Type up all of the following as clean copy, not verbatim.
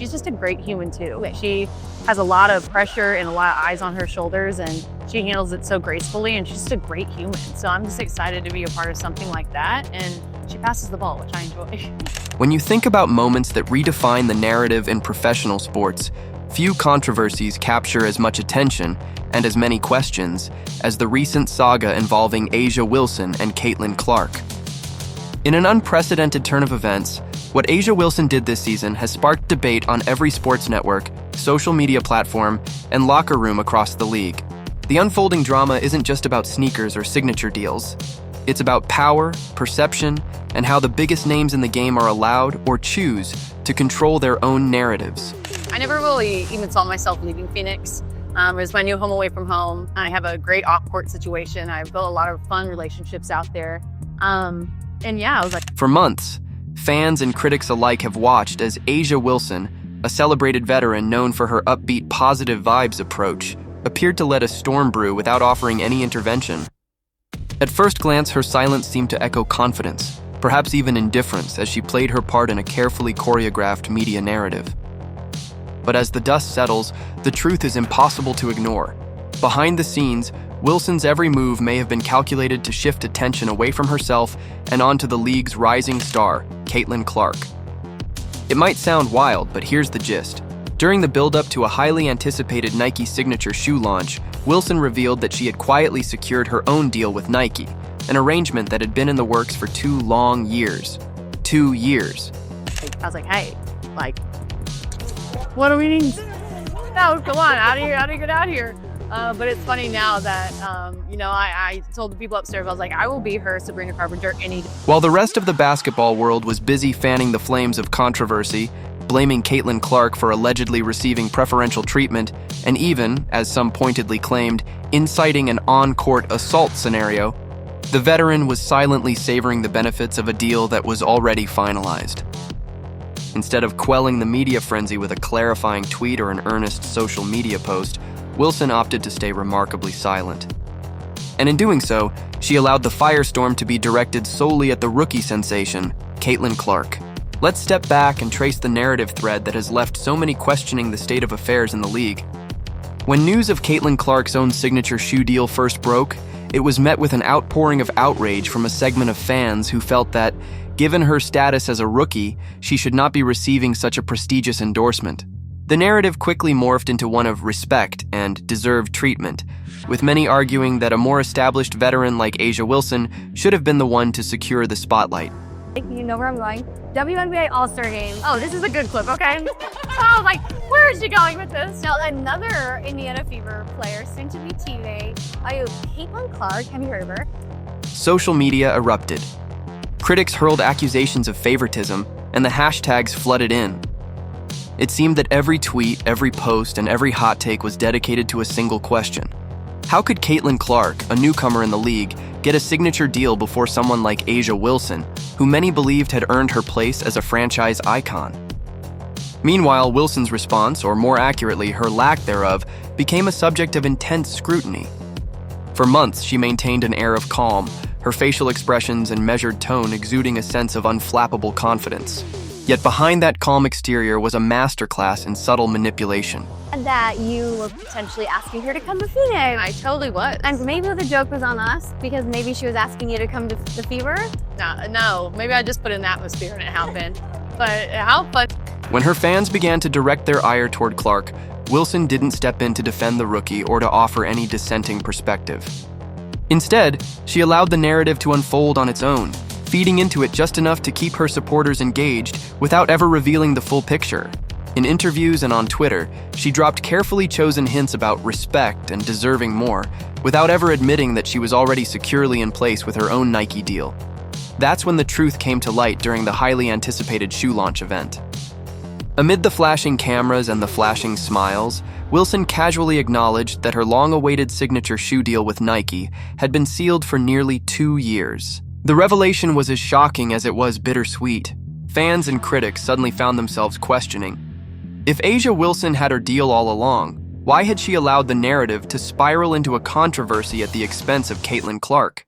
she's just a great human too. She has a lot of pressure and a lot of eyes on her shoulders, and she handles it so gracefully, and she's just a great human. So I'm just excited to be a part of something like that, and she passes the ball, which I enjoy. When you think about moments that redefine the narrative in professional sports, few controversies capture as much attention and as many questions as the recent saga involving A'ja Wilson and Caitlin Clark. In an unprecedented turn of events, what A'ja Wilson did this season has sparked debate on every sports network, social media platform, and locker room across the league. The unfolding drama isn't just about sneakers or signature deals. It's about power, perception, and how the biggest names in the game are allowed or choose to control their own narratives. I never really even saw myself leaving Phoenix. It was my new home away from home. I have a great off-court situation. I've built a lot of fun relationships out there. And yeah, I was like... For months, fans and critics alike have watched as A'ja Wilson, a celebrated veteran known for her upbeat, positive vibes approach, appeared to let a storm brew without offering any intervention. At first glance, her silence seemed to echo confidence, perhaps even indifference, as she played her part in a carefully choreographed media narrative. But as the dust settles, the truth is impossible to ignore. Behind the scenes, Wilson's every move may have been calculated to shift attention away from herself and onto the league's rising star, Caitlin Clark. It might sound wild, but here's the gist. During the build-up to a highly anticipated Nike signature shoe launch, Wilson revealed that she had quietly secured her own deal with Nike, an arrangement that had been in the works for 2 long years. 2 years. I was like, hey, what do we need? No, come on, how do you get out of here? But it's funny now that, I told the people upstairs, I was like, I will be her Sabrina Carpenter any day. While the rest of the basketball world was busy fanning the flames of controversy, blaming Caitlin Clark for allegedly receiving preferential treatment, and even, as some pointedly claimed, inciting an on-court assault scenario, the veteran was silently savoring the benefits of a deal that was already finalized. Instead of quelling the media frenzy with a clarifying tweet or an earnest social media post, Wilson opted to stay remarkably silent. And in doing so, she allowed the firestorm to be directed solely at the rookie sensation, Caitlin Clark. Let's step back and trace the narrative thread that has left so many questioning the state of affairs in the league. When news of Caitlin Clark's own signature shoe deal first broke, it was met with an outpouring of outrage from a segment of fans who felt that, given her status as a rookie, she should not be receiving such a prestigious endorsement. The narrative quickly morphed into one of respect and deserved treatment, with many arguing that a more established veteran like A'ja Wilson should have been the one to secure the spotlight. You know where I'm going? WNBA All-Star Game. Oh, this is a good clip, okay? I was like, where is she going with this? Now, another Indiana Fever player, soon to be teammate, Caitlin Clark. Have you heard of her? Social media erupted. Critics hurled accusations of favoritism, and the hashtags flooded in. It seemed that every tweet, every post, and every hot take was dedicated to a single question. How could Caitlin Clark, a newcomer in the league, get a signature deal before someone like A'ja Wilson, who many believed had earned her place as a franchise icon? Meanwhile, Wilson's response, or more accurately, her lack thereof, became a subject of intense scrutiny. For months, she maintained an air of calm, her facial expressions and measured tone exuding a sense of unflappable confidence. Yet behind that calm exterior was a masterclass in subtle manipulation. And that you were potentially asking her to come to Phoenix. I totally was. And maybe the joke was on us, because maybe she was asking you to come to the Fever? No, maybe I just put an atmosphere and it happened. But how fun. When her fans began to direct their ire toward Clark, Wilson didn't step in to defend the rookie or to offer any dissenting perspective. Instead, she allowed the narrative to unfold on its own, feeding into it just enough to keep her supporters engaged without ever revealing the full picture. In interviews and on Twitter, she dropped carefully chosen hints about respect and deserving more, without ever admitting that she was already securely in place with her own Nike deal. That's when the truth came to light during the highly anticipated shoe launch event. Amid the flashing cameras and the flashing smiles, Wilson casually acknowledged that her long-awaited signature shoe deal with Nike had been sealed for nearly 2 years. The revelation was as shocking as it was bittersweet. Fans and critics suddenly found themselves questioning, if A'ja Wilson had her deal all along, why had she allowed the narrative to spiral into a controversy at the expense of Caitlin Clark?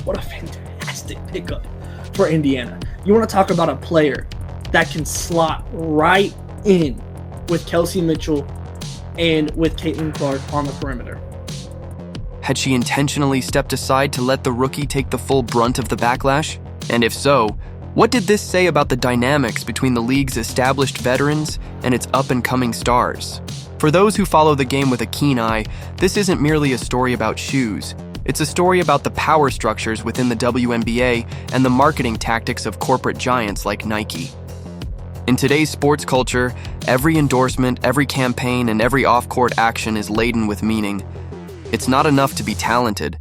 What a fantastic pickup for Indiana. You want to talk about a player that can slot right in with Kelsey Mitchell and with Caitlin Clark on the perimeter. Had she intentionally stepped aside to let the rookie take the full brunt of the backlash? And if so, what did this say about the dynamics between the league's established veterans and its up-and-coming stars? For those who follow the game with a keen eye, this isn't merely a story about shoes. It's a story about the power structures within the WNBA and the marketing tactics of corporate giants like Nike. In today's sports culture, every endorsement, every campaign, and every off-court action is laden with meaning. It's not enough to be talented.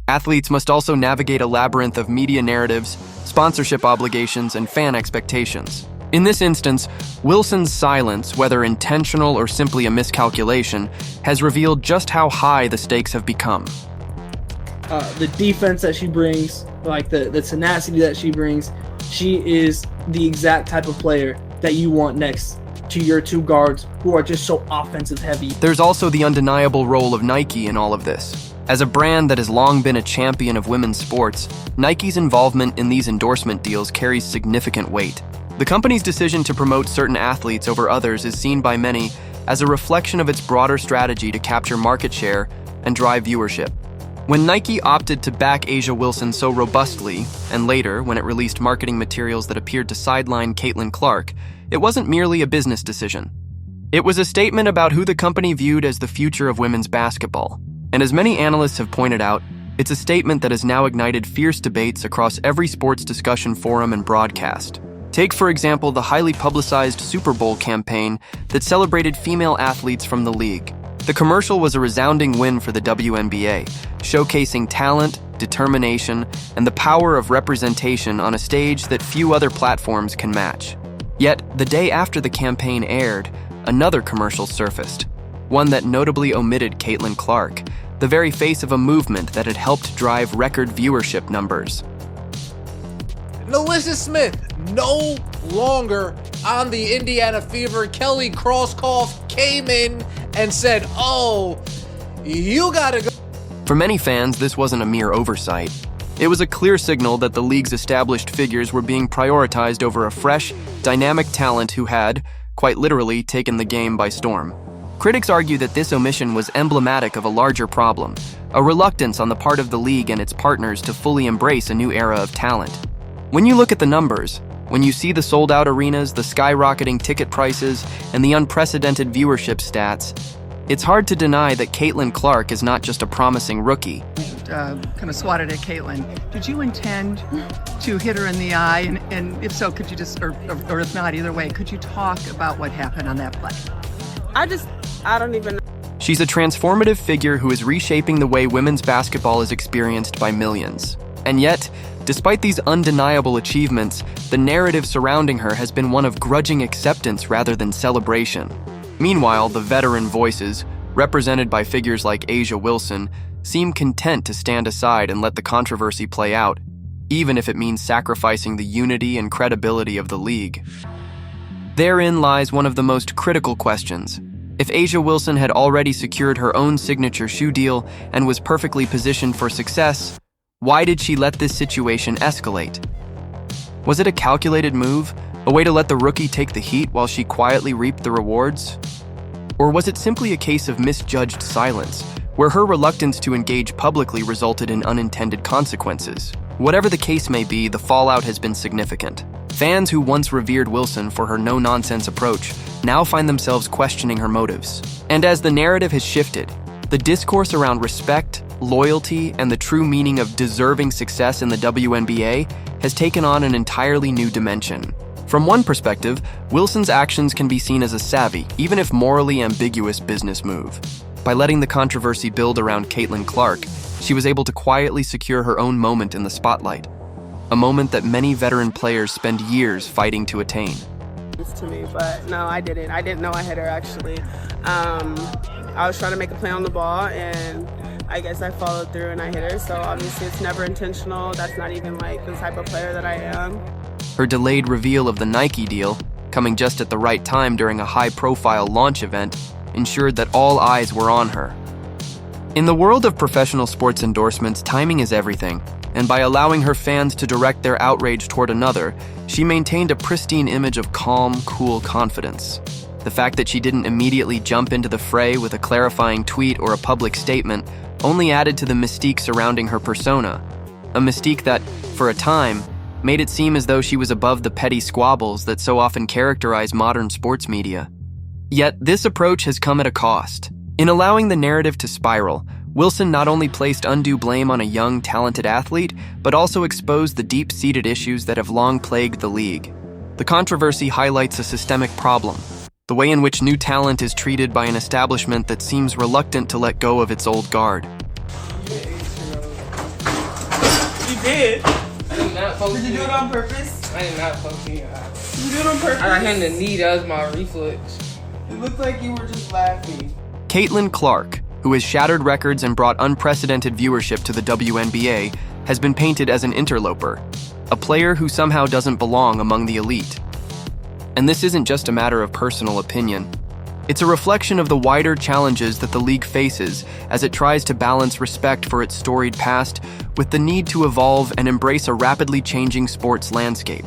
Athletes must also navigate a labyrinth of media narratives, sponsorship obligations, and fan expectations. In this instance, Wilson's silence, whether intentional or simply a miscalculation, has revealed just how high the stakes have become. The defense that she brings, like the tenacity that she brings, she is the exact type of player that you want next to your two guards who are just so offensive heavy. There's also the undeniable role of Nike in all of this. As a brand that has long been a champion of women's sports, Nike's involvement in these endorsement deals carries significant weight. The company's decision to promote certain athletes over others is seen by many as a reflection of its broader strategy to capture market share and drive viewership. When Nike opted to back A'ja Wilson so robustly, and later when it released marketing materials that appeared to sideline Caitlin Clark, it wasn't merely a business decision. It was a statement about who the company viewed as the future of women's basketball. And as many analysts have pointed out, it's a statement that has now ignited fierce debates across every sports discussion forum and broadcast. Take, for example, the highly publicized Super Bowl campaign that celebrated female athletes from the league. The commercial was a resounding win for the WNBA, showcasing talent, determination, and the power of representation on a stage that few other platforms can match. Yet, the day after the campaign aired, another commercial surfaced, one that notably omitted Caitlin Clark, the very face of a movement that had helped drive record viewership numbers. Alyssa Smith, no longer on the Indiana Fever. Kelly Crosskoff came in and said, "Oh, you gotta go." For many fans, this wasn't a mere oversight. It was a clear signal that the league's established figures were being prioritized over a fresh, dynamic talent who had, quite literally, taken the game by storm. Critics argue that this omission was emblematic of a larger problem, a reluctance on the part of the league and its partners to fully embrace a new era of talent. When you look at the numbers, when you see the sold-out arenas, the skyrocketing ticket prices, and the unprecedented viewership stats, it's hard to deny that Caitlin Clark is not just a promising rookie. Kind of swatted at Caitlin. Did you intend to hit her in the eye? And if so, could you just, or if not, either way, could you talk about what happened on that play? I don't even know. She's a transformative figure who is reshaping the way women's basketball is experienced by millions. And yet, despite these undeniable achievements, the narrative surrounding her has been one of grudging acceptance rather than celebration. Meanwhile, the veteran voices, represented by figures like A'ja Wilson, seem content to stand aside and let the controversy play out, even if it means sacrificing the unity and credibility of the league. Therein lies one of the most critical questions. If A'ja Wilson had already secured her own signature shoe deal and was perfectly positioned for success, why did she let this situation escalate? Was it a calculated move, a way to let the rookie take the heat while she quietly reaped the rewards? Or was it simply a case of misjudged silence, where her reluctance to engage publicly resulted in unintended consequences? Whatever the case may be, the fallout has been significant. Fans who once revered Wilson for her no-nonsense approach now find themselves questioning her motives. And as the narrative has shifted, the discourse around respect, loyalty, and the true meaning of deserving success in the WNBA has taken on an entirely new dimension. From one perspective, Wilson's actions can be seen as a savvy, even if morally ambiguous business move. By letting the controversy build around Caitlin Clark, she was able to quietly secure her own moment in the spotlight, a moment that many veteran players spend years fighting to attain. To me, but no, I didn't. I didn't know I hit her, actually. I was trying to make a play on the ball, and I guess I followed through and I hit her, so obviously it's never intentional. That's not even like the type of player that I am. Her delayed reveal of the Nike deal, coming just at the right time during a high-profile launch event, ensured that all eyes were on her. In the world of professional sports endorsements, timing is everything, and by allowing her fans to direct their outrage toward another, she maintained a pristine image of calm, cool confidence. The fact that she didn't immediately jump into the fray with a clarifying tweet or a public statement only added to the mystique surrounding her persona, a mystique that, for a time, made it seem as though she was above the petty squabbles that so often characterize modern sports media. Yet, this approach has come at a cost. In allowing the narrative to spiral, Wilson not only placed undue blame on a young, talented athlete, but also exposed the deep-seated issues that have long plagued the league. The controversy highlights a systemic problem, the way in which new talent is treated by an establishment that seems reluctant to let go of its old guard. You did? I did not poke. Did you do it on purpose? I did not poke you. Did you do it on purpose? I got hit in the knee. That was my reflex. It looked like you were just laughing. Caitlin Clark, who has shattered records and brought unprecedented viewership to the WNBA, has been painted as an interloper, a player who somehow doesn't belong among the elite. And this isn't just a matter of personal opinion. It's a reflection of the wider challenges that the league faces as it tries to balance respect for its storied past with the need to evolve and embrace a rapidly changing sports landscape.